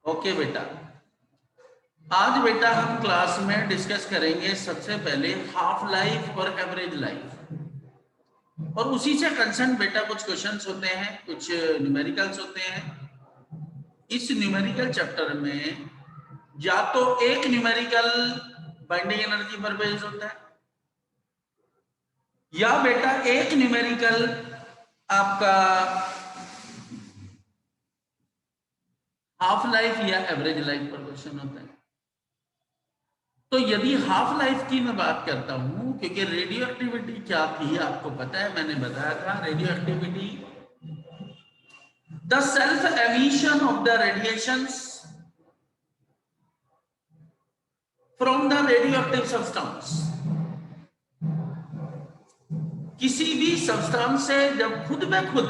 Okay बेटा, आज बेटा हम क्लास में डिस्कस करेंगे सबसे पहले हाफ लाइफ और एवरेज लाइफ, और उसी से कंसर्न बेटा कुछ क्वेश्चंस होते हैं, कुछ न्यूमेरिकल्स होते हैं। इस न्यूमेरिकल चैप्टर में या तो एक न्यूमेरिकल बाइंडिंग एनर्जी पर बेस्ड होता है, या बेटा एक न्यूमेरिकल आपका हाफ लाइफ या एवरेज लाइफ पर क्वेश्चन होता है। तो यदि हाफ लाइफ की मैं बात करता हूं, क्योंकि रेडियो एक्टिविटी क्या थी आपको पता है, मैंने बताया था radio activity the self emission of the radiations from the radio active substance. किसी भी सब्सटेंस से जब खुद में खुद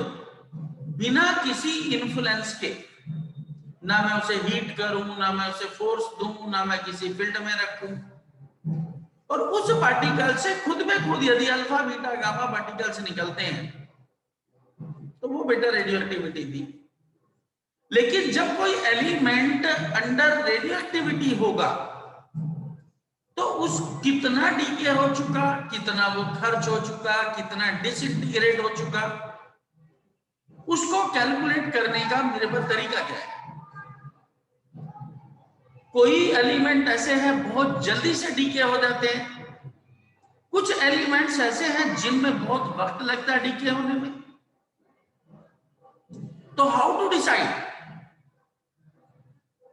बिना किसी इन्फ्लुएंस के, ना मैं उसे हीट करूं, ना मैं उसे फोर्स दूं, ना मैं किसी फील्ड में रखूं, और उस पार्टिकल से खुद में खुद यदि अल्फा बीटा गामा पार्टिकल्स निकलते हैं, तो वो बेटा रेडियो एक्टिविटी थी। लेकिन जब कोई एलिमेंट अंडर रेडियो एक्टिविटी होगा, तो उस कितना डीके हो चुका, कितना वो खर्च हो चुका, कितना डिसइंटीग्रेट हो चुका, उसको कैलकुलेट करने का मेरे पास तरीका क्या है। कोई एलिमेंट ऐसे हैं बहुत जल्दी से डीके हो जाते हैं, कुछ एलिमेंट्स ऐसे हैं जिनमें बहुत वक्त लगता है डीके होने में। तो हाउ टू डिसाइड,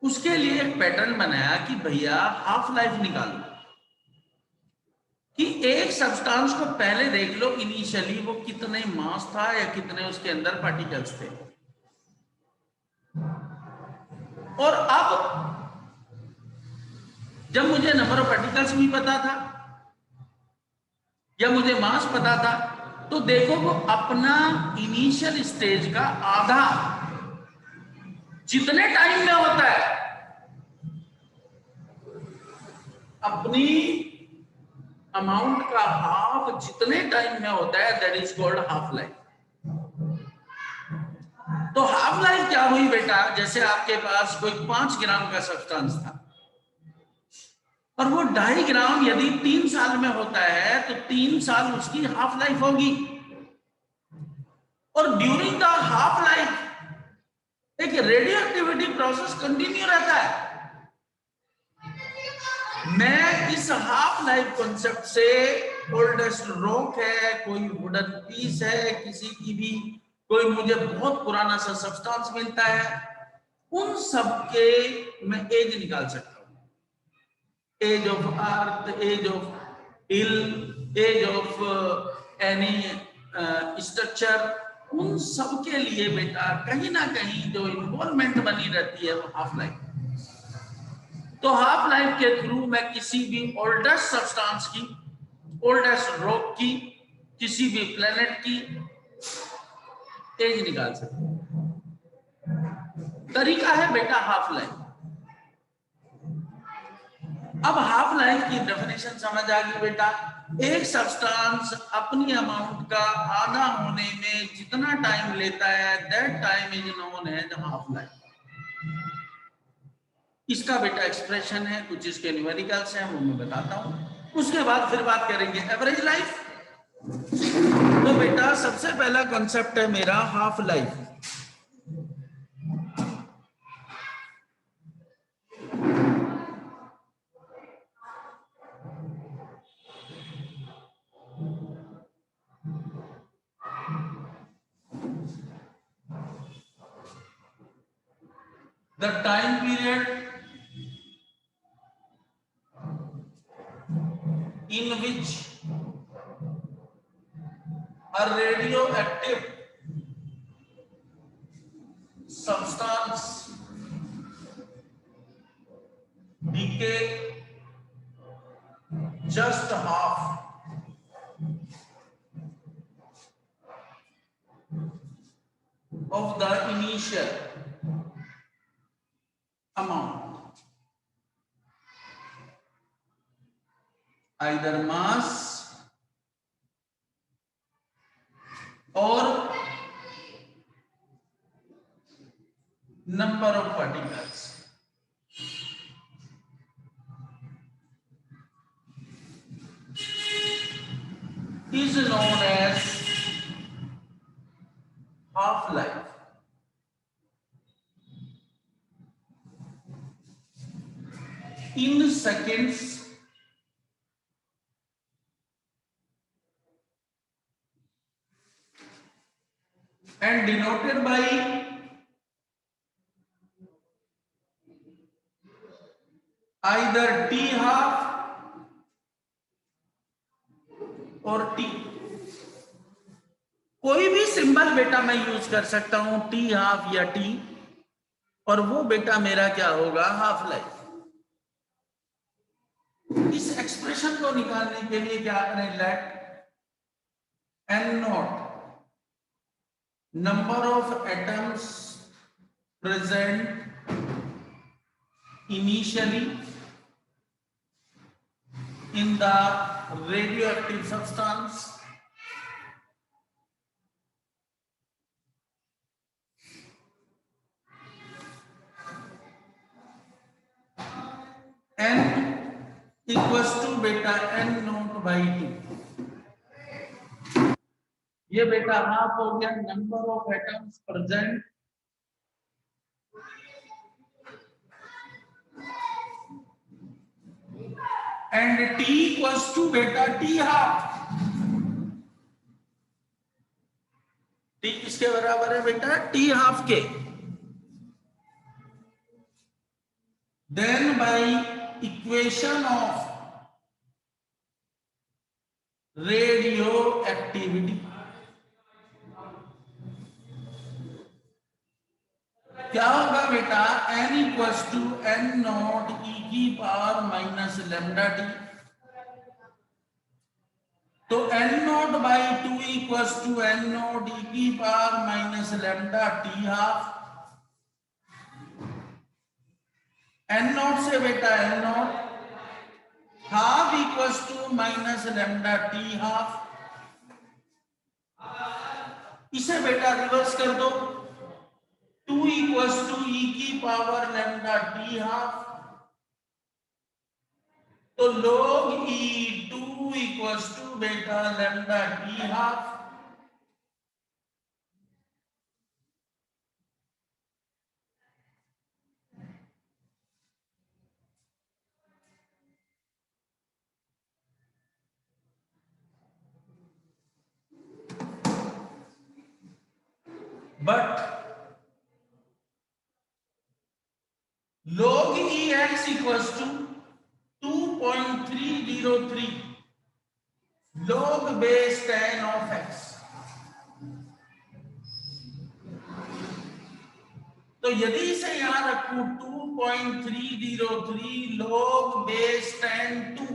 उसके लिए एक पैटर्न बनाया कि भैया हाफ लाइफ निकालो, कि एक सब्सटेंस को पहले देख लो इनिशियली वो कितने मास था या कितने उसके अंदर पार्टिकल्स थे, और अब जब मुझे नंबर ऑफ पार्टिकल्स भी पता था या मुझे मास पता था, तो देखो वो अपना इनिशियल स्टेज का आधा जितने टाइम में होता है, अपनी अमाउंट का हाफ जितने टाइम में होता है, that is called half life. तो हाफ लाइफ क्या हुई बेटा, जैसे आपके पास कोई 5 ग्राम का सब्सटेंस था और वो 2.5 ग्राम यदि 3 साल में होता है, तो 3 साल उसकी हाफ लाइफ होगी, और ड्यूरिंग द हाफ लाइफ एक रेडियो एक्टिविटी प्रोसेस कंटिन्यू रहता है। मैं इस हाफ लाइफ कॉन्सेप्ट से ओल्डेस्ट रॉक है, कोई वुडन पीस है किसी की भी, कोई मुझे बहुत पुराना सा सब्सटेंस मिलता है, उन सब के मैं एज निकाल सकता हूं। Edge of earth, edge of hill, edge of any structure, उन सब के लिए बेटा कहीं ना कहीं जो इन्वॉल्वमेंट बनी रहती है वो हाफ लाइफ। तो हाफ लाइफ के थ्रू मैं किसी भी ओल्डेस्ट सब्सटेंस की, ओल्डेस्ट रॉक की, किसी भी प्लेनेट की एज निकाल सकता हूं। तरीका है बेटा हाफ लाइफ। अब हाफ लाइफ की डेफिनेशन समझ आ गई बेटा। एक सब्सटेंस अपनी अमाउंट का आधा होने में जितना टाइम लेता है, that time is known as half life. इसका बेटा एक्सप्रेशन है, कुछ इसके न्यूमेरिकल्स हैं, वो मैं बताता हूं। उसके बाद फिर बात करेंगे एवरेज लाइफ। तो बेटा सबसे पहला कॉन्सेप्ट है मेरा half life. The time period in which a radioactive substance decay just half of the initial amount, either mass or number of particles। is known as half life. In seconds, and denoted by either t half और t, कोई भी symbol बेटा मैं use कर सकता हूं, t half या t, और वो बेटा मेरा क्या होगा, हाफ लाइफ। इस एक्सप्रेशन को निकालने के लिए क्या करें, let n nought number of atoms present initially in the radioactive substance n equals to बेटा n नॉट by 2। ये बेटा हाफ हो गया number of atoms present and t equals to बेटा t हाफ। t किसके बराबर है बेटा, t हाफ के। Then by equation of radioactivity क्या होगा बेटा, n equals to n nought e की पावर माइनस लैम्डा टी। तो n nought by 2 equals to n nought e की power minus lambda T half. n nought से बेटा n nought half equals to minus lambda T half. इसे बेटा reverse कर दो, 2 equals to e की power lambda T half. तो log e2 equals to बेटा lambda T half. But log ex equals to 2.303 log base 10 of x। तो यदि इसे यहां रखूं 2.303 log base 10 2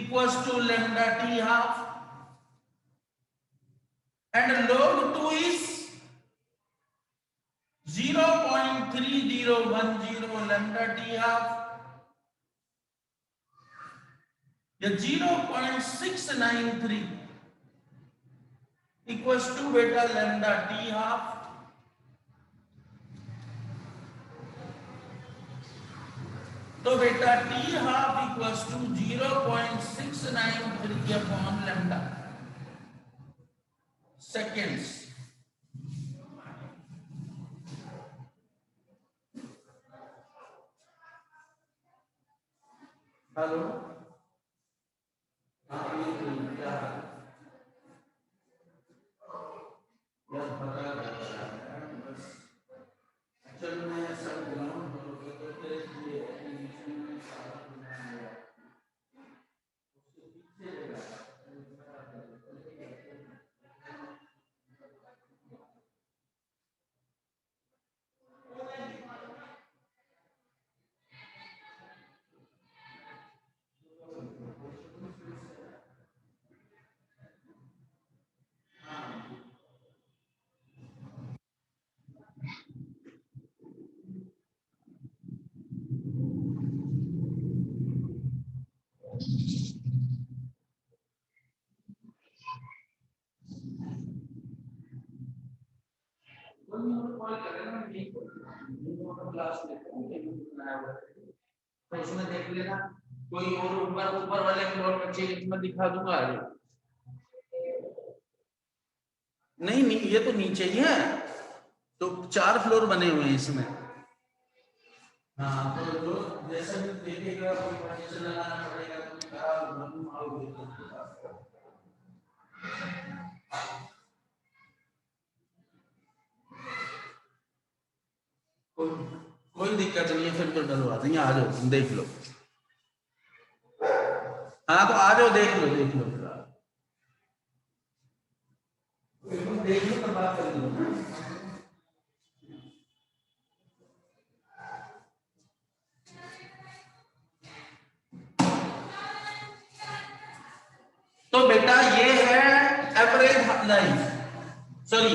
equals to lambda t half, and log 2 is 0.3010 lambda t half या 0.693 equals to बेटा lambda t half। तो बेटा t half equals to 0.693 upon lambda seconds। Hello, class लेते हैं तो उसमें देख लेना, कोई और ऊपर वाले फ्लोर में चेंज में दिखा दूंगा। नहीं नहीं, ये तो नीचे ही है, तो 4 फ्लोर बने हुए हैं इसमें। हाँ, तो जो जैसा भी देखेगा कोई पार्टीशन लगाना पड़ेगा, कोई खराब रूम आओगे तो कोई दिक्कत नहीं है, फिर तो डलवा देंगे। आ जाओ, तुम देख लो। हाँ तो आ जाओ, देख लो देख लो, देख लो तो बात कर लो। तो बेटा ये है average life, sorry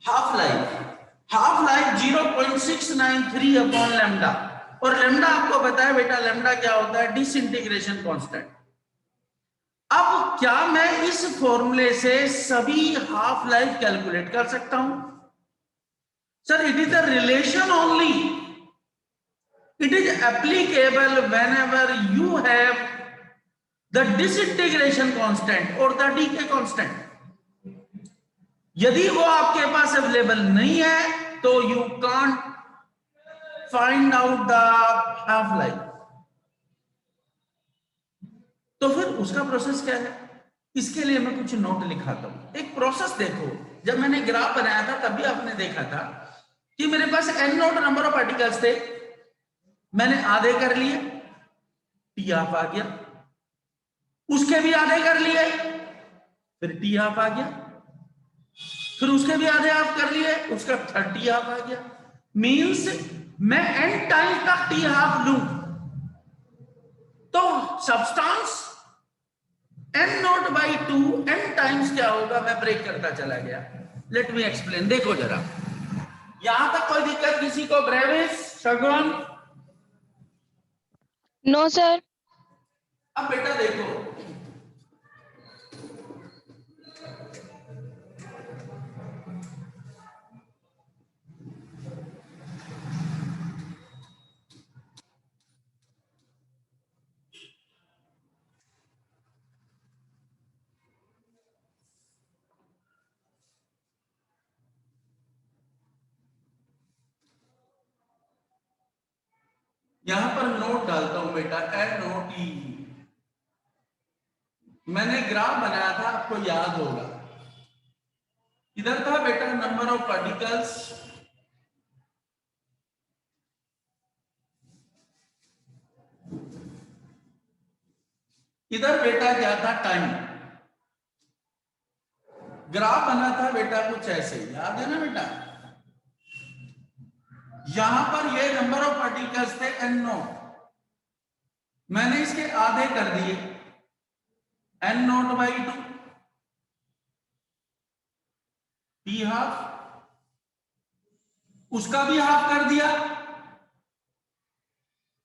half life. Half life 0.693 upon lambda, और लेमडा आपको पता है बेटा, लेमडा क्या होता है? Disintegration constant. अब क्या मैं इस फॉर्मूले से सभी हाफ लाइफ कैलकुलेट कर सकता हूं? Sir, it is the relation only, it is applicable whenever you have the disintegration constant और द डीके कांस्टेंट। यदि वो आपके पास अवेलेबल नहीं है तो you can't find out the half life. तो फिर उसका प्रोसेस क्या है? इसके लिए मैं कुछ नोट लिखाता हूं। एक प्रोसेस देखो, जब मैंने ग्राफ बनाया था तभी आपने देखा था कि मेरे पास n note number of particles थे, मैंने आधे कर लिए, टी हाफ आ गया, उसके भी आधे कर लिए, फिर टी हाफ आ गया, फिर उसके भी आधे हाफ कर लिए, उसका 30 हाफ आ गया। मींस मैं n टाइम तक टी हाफ लूं तो substance n nought by 2 n times क्या होगा, मैं ब्रेक करता चला गया। लेट मी एक्सप्लेन, देखो जरा, यहां तक कोई दिक्कत किसी को? ब्रेविस, शगुन? No sir. अब बेटा देखो, यहां पर नोट डालता हूं बेटा, NOT। मैंने ग्राफ बनाया था, आपको याद होगा, इधर था बेटा नंबर ऑफ पार्टिकल्स, इधर बेटा क्या था? टाइम। ग्राफ बना था बेटा कुछ ऐसे, याद है ना बेटा? यहां पर ये नंबर ऑफ पार्टिकल्स थे n नोट, मैंने इसके आधे कर दिए, n note by 2, T half, उसका भी हाफ कर दिया,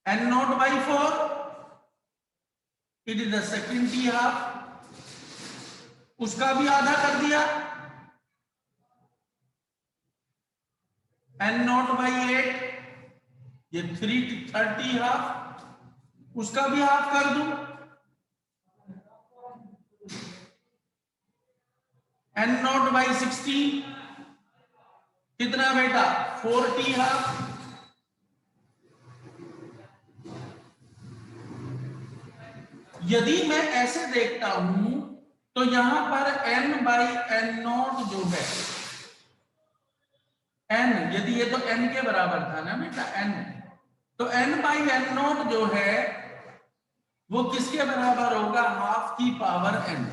n note by 4, it is the second T half, उसका भी आधा कर दिया, n नोट बाई 8, ये 330 हाफ, उसका भी हाफ कर दूं, n नोट बाई 16, कितना बेटा? 40 हाफ। यदि मैं ऐसे देखता हूं तो यहां पर n बाई n नोट जो है, n, यदि ये तो n के बराबर था ना बेटा, n, तो n बाई n नोट जो है वो किसके बराबर होगा? हाफ की पावर n।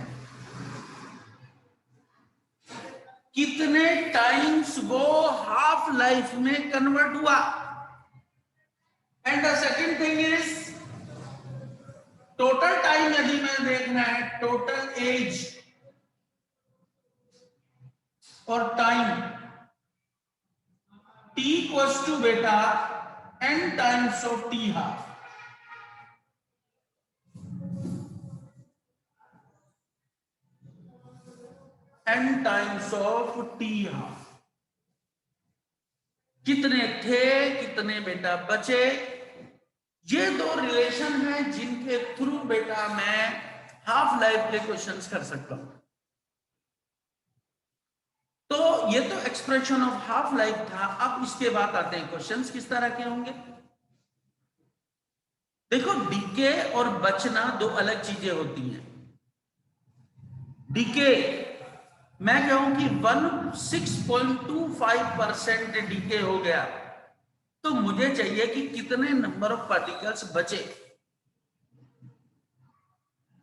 कितने टाइम्स वो हाफ लाइफ में कन्वर्ट हुआ? And the second thing is total time, यदि मैं देखना है टोटल एज और टाइम, t इक्वल्स टू बेटा n times of t half. n times of t half. कितने थे, कितने बेटा बचे? ये दो रिलेशन है जिनके थ्रू बेटा मैं हाफ लाइफ के क्वेश्चंस कर सकता हूं। ये तो एक्सप्रेशन ऑफ हाफ लाइफ था। अब इसके बाद आते हैं क्वेश्चंस किस तरह के होंगे। देखो, डीके और बचना दो अलग चीजें होती हैं। डीके मैं कहूं कि 16.25% डीके हो गया, तो मुझे चाहिए कि कितने नंबर ऑफ पार्टिकल्स बचे।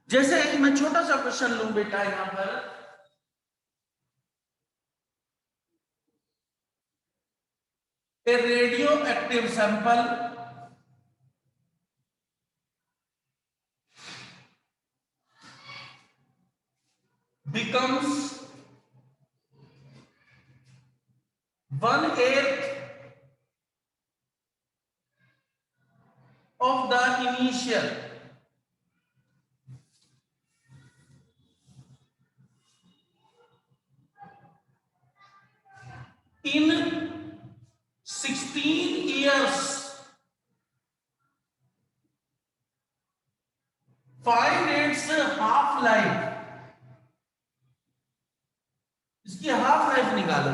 जैसे मैं छोटा सा क्वेश्चन लूं बेटा, यहां पर a radioactive sample becomes 1/8 of the initial in 16 years, find its half life। इसकी हाफ लाइफ निकालो।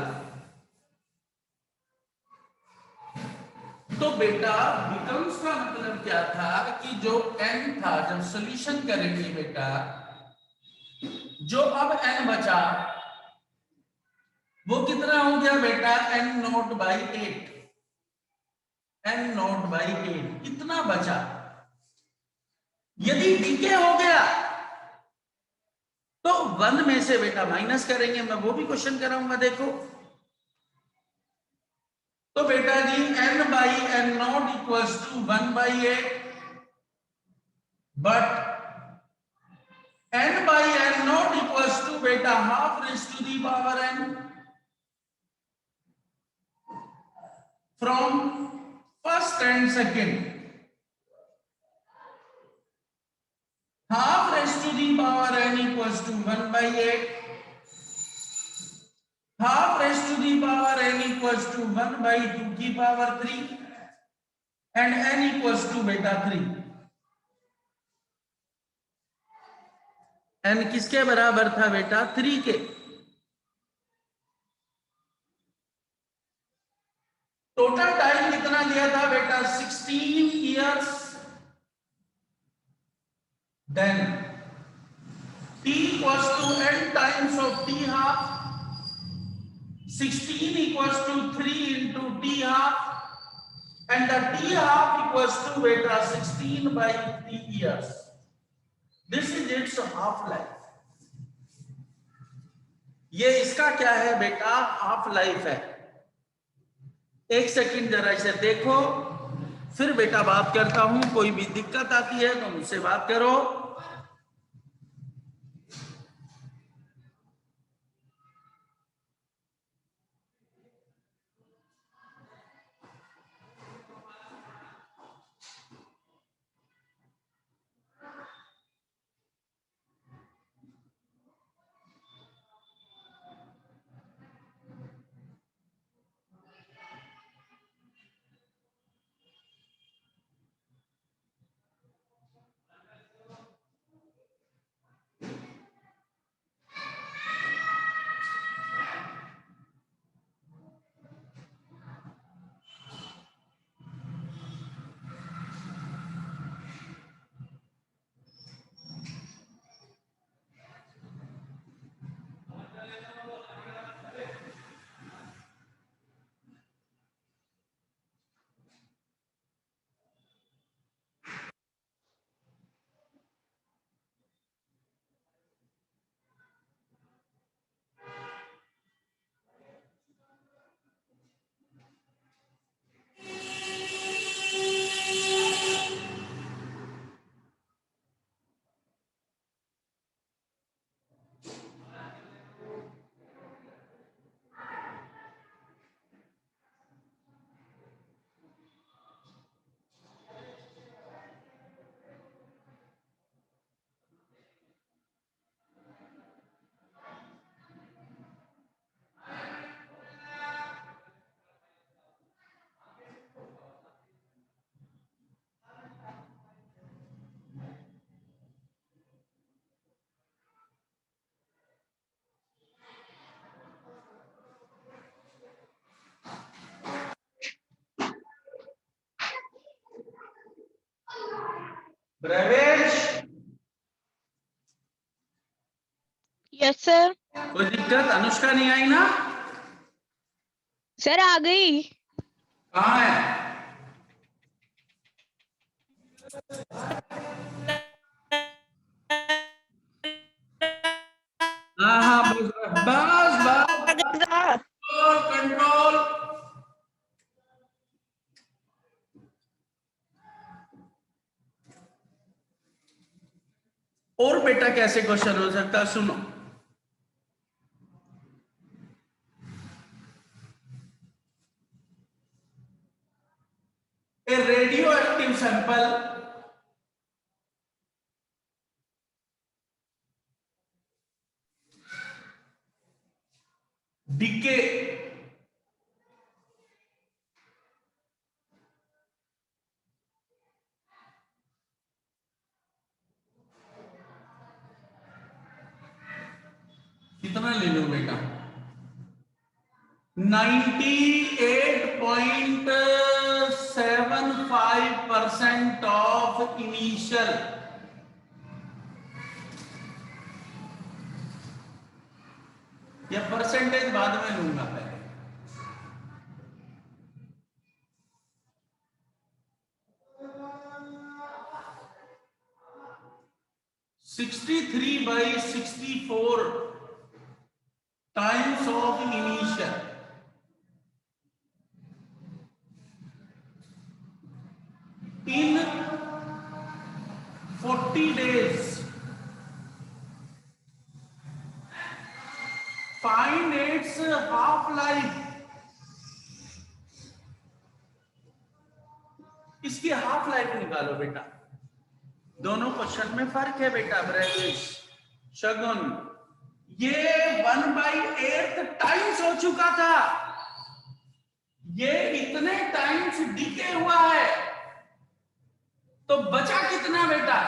तो बेटा बिकम्स का मतलब क्या था कि जो n था, जब सॉल्यूशन करेंगे बेटा, जो अब n बचा वो कितना हो गया बेटा, n0/8। n0/8 इतना बचा। यदि डीके हो गया तो 1 में से बेटा माइनस करेंगे। मैं वो भी क्वेश्चन कराऊंगा, देखो। तो बेटा जी n/n0 equals to 1/8, but n/n0 equals to बेटा half raise to the power n। From first and second, half raised to the power n equals to 1/8, half raised to the power n equals to 1/2 की power 3, and n equals to बेटा 3। n किसके बराबर था बेटा, 3 के। Total time कितना लिया था बेटा, 16 years. Then t equals to n times of t half, 16 equals to 3 into t half, and the t half equals to beta 16/3 years. This is its half life। ये इसका क्या है बेटा, हाफ लाइफ है। एक सेकंड जरा इसे देखो, फिर बेटा बात करता हूं। कोई भी दिक्कत आती है तो मुझसे बात करो। प्रवेश, यस सर। कोई दिक्कत? अनुष्का नहीं आई ना? सर आ गई। कहाँ है? हाँ हाँ, बस बस बस, कंट्रोल। और बेटा कैसे क्वेश्चन हो सकता है? सुनो, a radioactive sample decay कितना ले लो बेटा? 98.75% ऑफ इनिशियल, या परसेंटेज बाद में लूंगा पहले। 63/64 times of initial in 40 days. Find its half life. इसकी हाफ लाइफ निकालो बेटा। दोनों क्वेश्चन में फर्क है बेटा। ब्रेविश, शगुन, ये 1/8 टाइम्स हो चुका था, ये इतने टाइम्स डीके हुआ है, तो बचा कितना बेटा?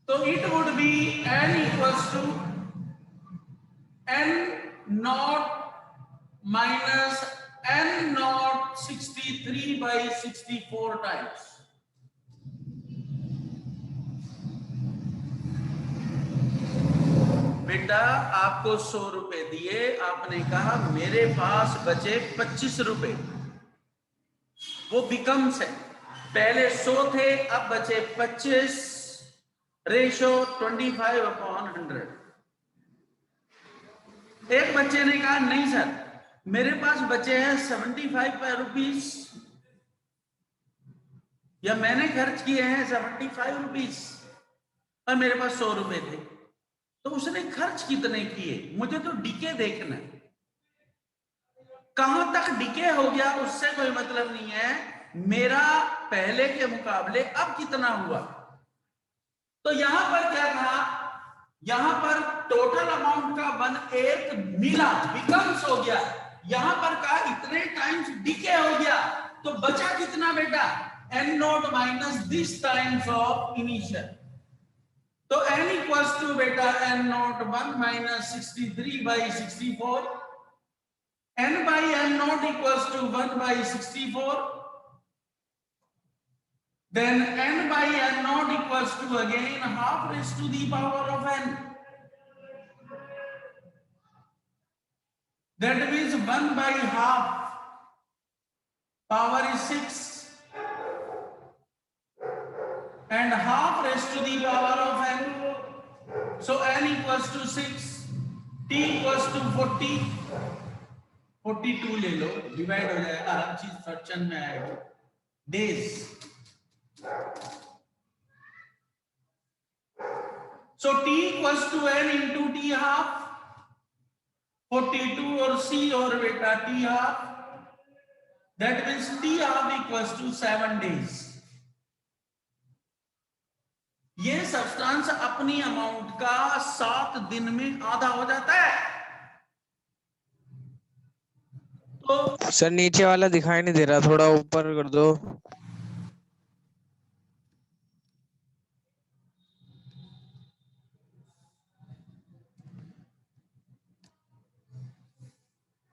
तो it would be n equals to n nought minus n nought 63/64 times. बेटा आपको 100 रुपए दिए, आपने कहा मेरे पास बचे 25 रुपए, वो बिकम्स है। पहले 100 थे, अब बचे 25, रेशो 25/100। एक बच्चे ने कहा नहीं सर, मेरे पास बचे हैं 75 रुपीस, या मैंने खर्च किए हैं 75 रुपीस और मेरे पास 100 रुपए थे। तो उसने खर्च कितने किए? मुझे तो डीके देखना है, कहां तक डीके हो गया उससे कोई मतलब नहीं है, मेरा पहले के मुकाबले अब कितना हुआ। तो यहां पर क्या था? यहां पर टोटल अमाउंट का 1/8 मिला, बिकम्स हो गया। यहां पर का इतने टाइम्स डीके हो गया, तो बचा कितना बेटा? n nought minus this times of initial. तो n इक्वल्स टू बेटा n not 1 minus 63/64, n by n not equals to 1/64, then n by n not equals to again half raised to the power of n, that means 1 by half, power is 6, and half raised to the power of n, so n equals to 6, t equals to 40, 42 ले लो, divide हो जाएगा, हर चीज fraction में आएगी, days. So t equals to n into t half, 42 और c और बेटा t half, that means t half equals to 7 days। ये सब्सटेंस अपनी अमाउंट का 7 दिन में आधा हो जाता है। तो सर नीचे वाला दिखाई नहीं दे रहा, थोड़ा ऊपर कर दो।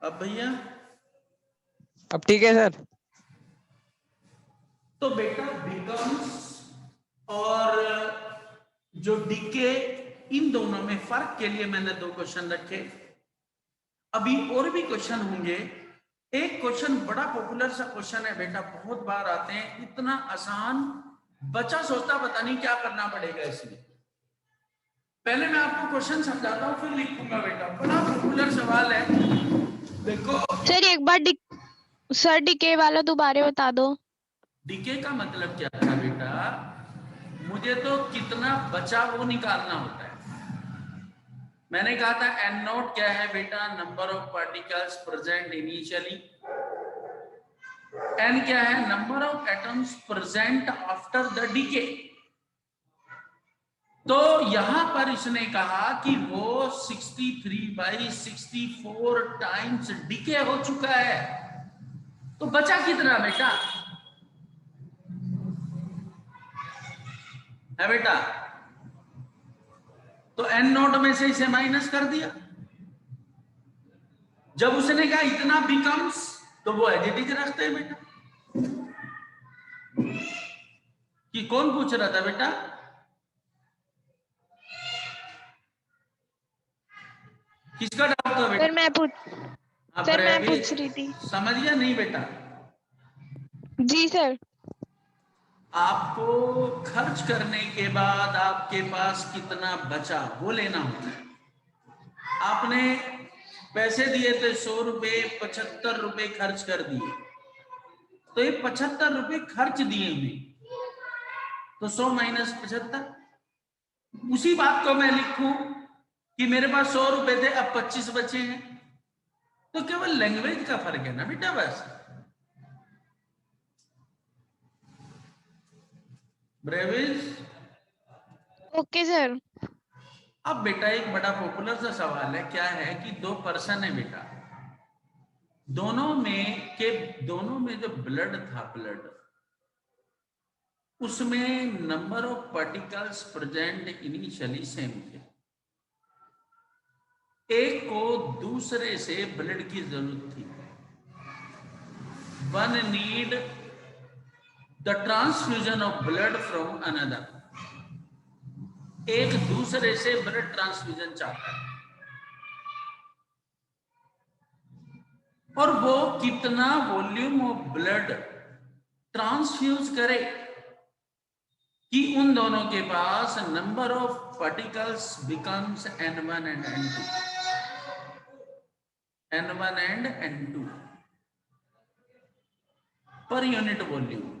अब भैया अब ठीक है सर। तो बेटा बिकम्स और जो डीके, इन दोनों में फर्क के लिए मैंने 2 क्वेश्चन रखे। अभी और भी क्वेश्चन होंगे। एक क्वेश्चन बड़ा पॉपुलर सा क्वेश्चन है बेटा, बहुत बार आते हैं, इतना आसान, बच्चा सोचता पता नहीं क्या करना पड़ेगा इसमें। पहले मैं आपको क्वेश्चन समझाता हूं, फिर लिखूंगा बेटा। बड़ा पॉपुलर सवाल है, देखो। सर एक बार सर डीके वाला दोबारा बता दो। डीके का मतलब क्या था बेटा, मुझे तो कितना बचा वो निकालना होता है। मैंने कहा था एन नोट क्या है बेटा, number of particles present initially. N क्या है, number of atoms present after the decay. तो यहां पर इसने कहा कि वो 63/64 टाइम्स डीके हो चुका है। तो बचा कितना बेटा है बेटा? तो एन नोट में से इसे माइनस कर दिया। जब उसने कहा इतना बिकम्स, तो वो एज इट इज रखते हैं बेटा। कि कौन पूछ रहा था बेटा? किसका डाउट था बेटा? सर मैं पूछ अब सर मैं पूछ रही थी। समझ गया नहीं बेटा? जी सर। आपको खर्च करने के बाद आपके पास कितना बचा वो लेना होता है। आपने पैसे दिए थे 100 रुपए, 75 रुपए खर्च कर दिए, तो ये 75 रुपए खर्च दिए हुए, तो 100 माइनस 75। उसी बात को मैं लिखूं कि मेरे पास 100 रुपए थे, अब 25 बचे हैं, तो केवल लैंग्वेज का फर्क है ना बेटा, बस। ब्रेविज। Okay sir. अब बेटा एक बड़ा पॉपुलर सा सवाल है, क्या है कि 2 पर्सन है बेटा, दोनों में जो ब्लड था, ब्लड, उसमें number of particles present initially same थे। एक को दूसरे से ब्लड की जरूरत थी। One need the transfusion of blood from another. एक दूसरे से ब्लड ट्रांसफ्यूजन चाहता है, और वो कितना वॉल्यूम ऑफ ब्लड ट्रांसफ्यूज करे कि उन दोनों के पास number of particles becomes N1 and N2, N1 and N2 पर यूनिट वॉल्यूम,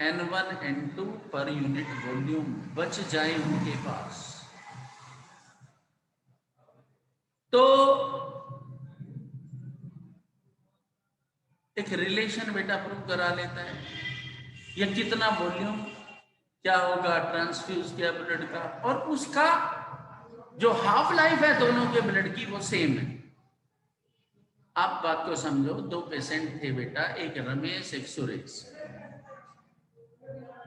N1 N2 पर यूनिट वॉल्यूम बच जाए उनके पास। तो एक रिलेशन बेटा प्रूव करा लेता है, या कितना वॉल्यूम क्या होगा ट्रांसफ्यूज किया ब्लड का, और उसका जो हाफ लाइफ है दोनों के ब्लड की वो सेम है। आप बात को समझो, 2 पेशेंट थे बेटा, एक रमेश एक सुरेश।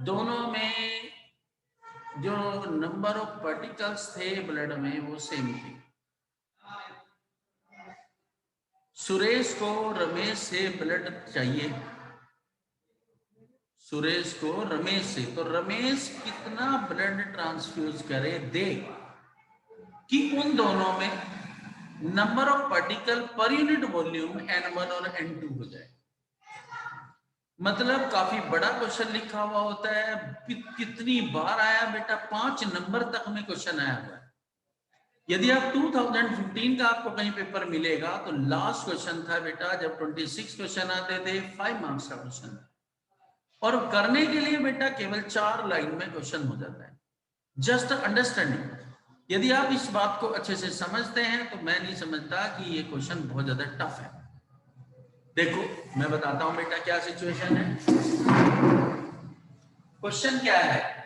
दोनों में जो नंबर ऑफ पार्टिकल्स थे ब्लड में वो सेम थे। सुरेश को रमेश से ब्लड चाहिए, सुरेश को रमेश से, तो रमेश कितना ब्लड ट्रांसफ्यूज करे दे कि उन दोनों में number of particle per unit volume N1 और N2 हो जाए। मतलब काफी बड़ा क्वेश्चन लिखा हुआ होता है। कितनी बार आया बेटा, 5 नंबर तक में क्वेश्चन आया हुआ है। यदि आप 2015 का आपको कहीं पेपर मिलेगा तो लास्ट क्वेश्चन था बेटा, जब 26 क्वेश्चन आते थे, 5 मार्क्स का क्वेश्चन, और करने के लिए बेटा केवल 4 लाइन में क्वेश्चन हो जाता है। Just understanding. यदि आप इस बात को अच्छे से समझते हैं तो मैं नहीं समझता कि ये क्वेश्चन बहुत ज्यादा टफ है। देखो मैं बताता हूं बेटा क्या सिचुएशन है। क्वेश्चन क्या है,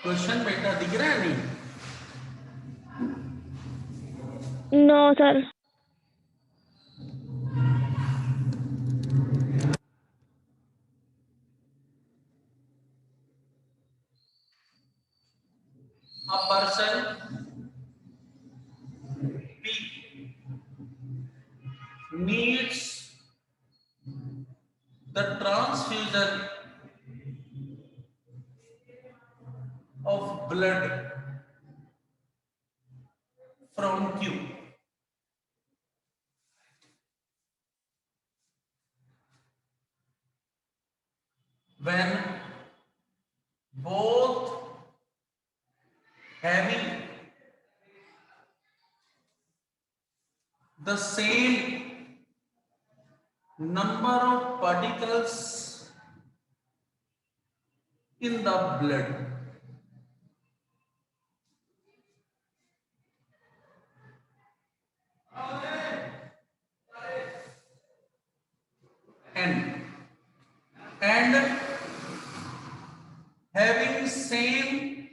क्वेश्चन बेटा दिख रहा है नहीं? No sir. A person P needs the transfusion of blood from Q. When both having the same number of particles in the blood. And having same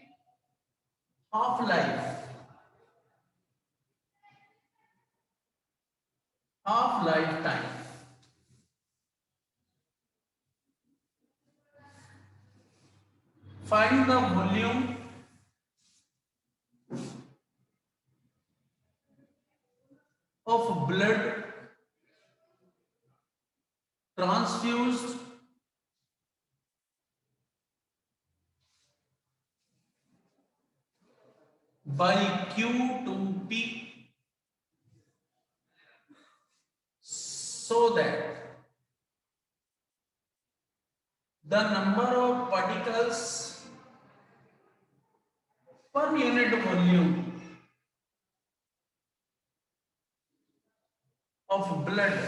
half lifetime. Find the volume of blood transfused by Q to P so that the number of particles per unit volume of blood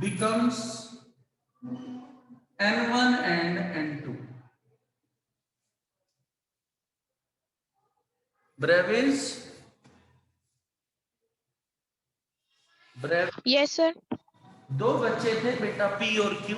becomes N1 and N2. Brevis? Yes, sir. दो बच्चे थे बेटा P और Q.